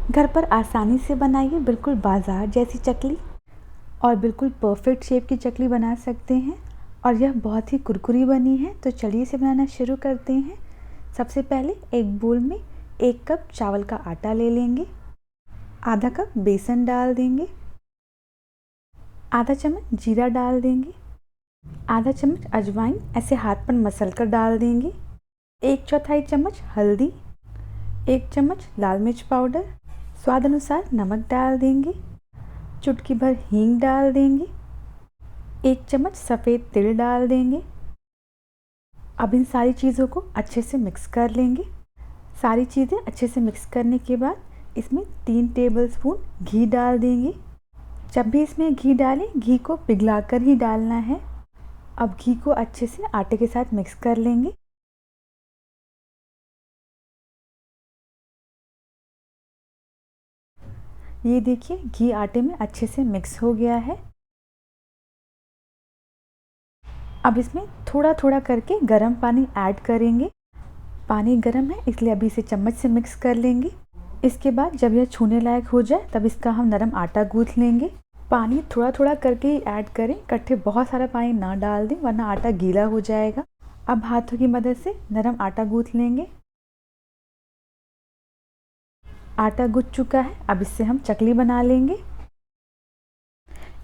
घर पर आसानी से बनाइए बिल्कुल बाज़ार जैसी चकली और बिल्कुल परफेक्ट शेप की चकली बना सकते हैं और यह बहुत ही कुरकुरी बनी है। तो चलिए इसे बनाना शुरू करते हैं। सबसे पहले एक बोल में 1 कप चावल का आटा ले लेंगे, आधा कप बेसन डाल देंगे, आधा चम्मच जीरा डाल देंगे, आधा चम्मच अजवाइन ऐसे हाथ पर मसल कर डाल देंगे, 1/4 चम्मच हल्दी, 1 चम्मच लाल मिर्च पाउडर, स्वाद अनुसार नमक डाल देंगे, चुटकी भर हींग डाल देंगे, 1 चम्मच सफ़ेद तिल डाल देंगे। अब इन सारी चीज़ों को अच्छे से मिक्स कर लेंगे। सारी चीज़ें अच्छे से मिक्स करने के बाद इसमें 3 टेबलस्पून घी डाल देंगे। जब भी इसमें घी डालें, घी को पिघलाकर ही डालना है। अब घी को अच्छे से आटे के साथ मिक्स कर लेंगे। ये देखिए घी आटे में अच्छे से मिक्स हो गया है। अब इसमें थोड़ा थोड़ा करके गर्म पानी ऐड करेंगे। पानी गर्म है इसलिए अभी इसे चम्मच से मिक्स कर लेंगे। इसके बाद जब यह छूने लायक हो जाए तब इसका हम नरम आटा गूँथ लेंगे। पानी थोड़ा थोड़ा करके ही ऐड करें, इकट्ठे बहुत सारा पानी ना डाल दें वरना आटा गीला हो जाएगा। अब हाथों की मदद से नरम आटा गूँथ लेंगे। आटा गूँथ चुका है, अब इससे हम चकली बना लेंगे।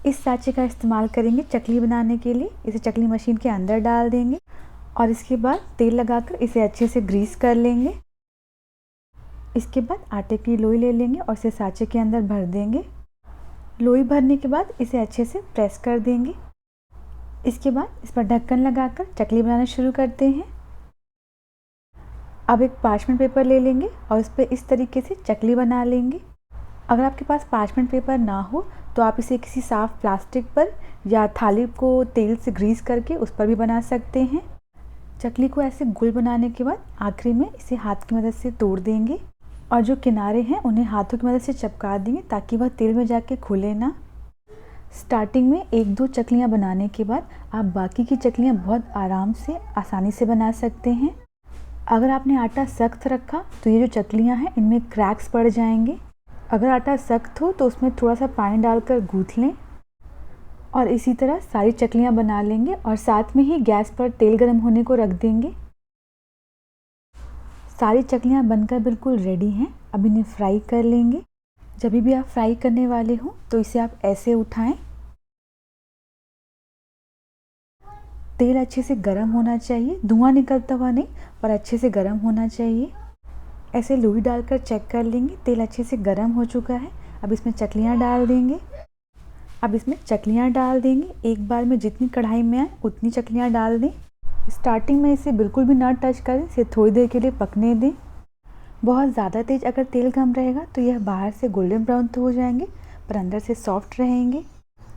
इस साँचे का इस्तेमाल करेंगे चकली बनाने के लिए। इसे चकली मशीन के अंदर डाल देंगे और इसके बाद तेल लगाकर इसे अच्छे से ग्रीस कर लेंगे। इसके बाद आटे की लोई ले लेंगे और इसे साँचे के अंदर भर देंगे। लोई भरने के बाद इसे अच्छे से प्रेस कर देंगे। इसके बाद इस पर ढक्कन लगाकर चकली बनाना शुरू करते हैं। अब एक पार्चमेंट पेपर ले लेंगे और इस पर इस तरीके से चकली बना लेंगे। अगर आपके पास पार्चमेंट पेपर ना हो तो आप इसे किसी साफ़ प्लास्टिक पर या थाली को तेल से ग्रीस करके उस पर भी बना सकते हैं। चकली को ऐसे गोल बनाने के बाद आखिरी में इसे हाथ की मदद से तोड़ देंगे और जो किनारे हैं उन्हें हाथों की मदद से चिपका देंगे ताकि वह तेल में जाके खुले ना। स्टार्टिंग में 1-2 चकलियाँ बनाने के बाद आप बाकी की चकलियाँ बहुत आराम से आसानी से बना सकते हैं। अगर आपने आटा सख्त रखा तो ये जो चकलियाँ हैं इनमें क्रैक्स पड़ जाएंगे। अगर आटा सख्त हो तो उसमें थोड़ा सा पानी डालकर गूँथ लें और इसी तरह सारी चकलियाँ बना लेंगे और साथ में ही गैस पर तेल गर्म होने को रख देंगे। सारी चकलियाँ बनकर बिल्कुल रेडी हैं। अब इन्हें फ्राई कर लेंगे। जब भी आप फ्राई करने वाले हों तो इसे आप ऐसे उठाएं। तेल अच्छे से गर्म होना चाहिए, धुआं निकलता हुआ नहीं पर अच्छे से गर्म होना चाहिए। ऐसे लोई डालकर चेक कर लेंगे तेल अच्छे से गर्म हो चुका है। अब इसमें चकलियाँ डाल देंगे। एक बार में जितनी कढ़ाई में आए उतनी चकलियाँ डाल दें। स्टार्टिंग में इसे बिल्कुल भी ना टच करें, इसे थोड़ी देर के लिए पकने दें। बहुत ज़्यादा तेज़ अगर तेल कम रहेगा तो यह बाहर से गोल्डन ब्राउन तो हो जाएंगे पर अंदर से सॉफ्ट रहेंगे।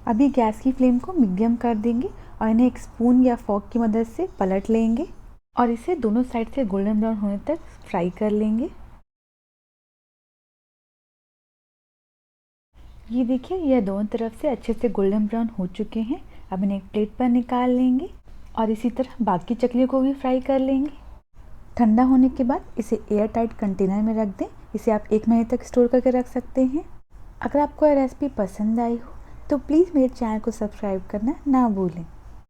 अभी गैस की फ्लेम को मीडियम कर देंगे और इन्हें एक स्पून या फॉर्क की मदद से पलट लेंगे और इसे दोनों साइड से गोल्डन ब्राउन होने तक फ्राई कर लेंगे। ये देखिए यह दोनों तरफ से अच्छे से गोल्डन ब्राउन हो चुके हैं। अब इन्हें एक प्लेट पर निकाल लेंगे और इसी तरह बाकी चकलियों को भी फ्राई कर लेंगे। ठंडा होने के बाद इसे एयर टाइट कंटेनर में रख दें। इसे आप 1 महीने तक स्टोर करके रख सकते हैं। अगर आपको यह रेसिपी पसंद आई हो तो प्लीज़ मेरे चैनल को सब्सक्राइब करना ना भूलें।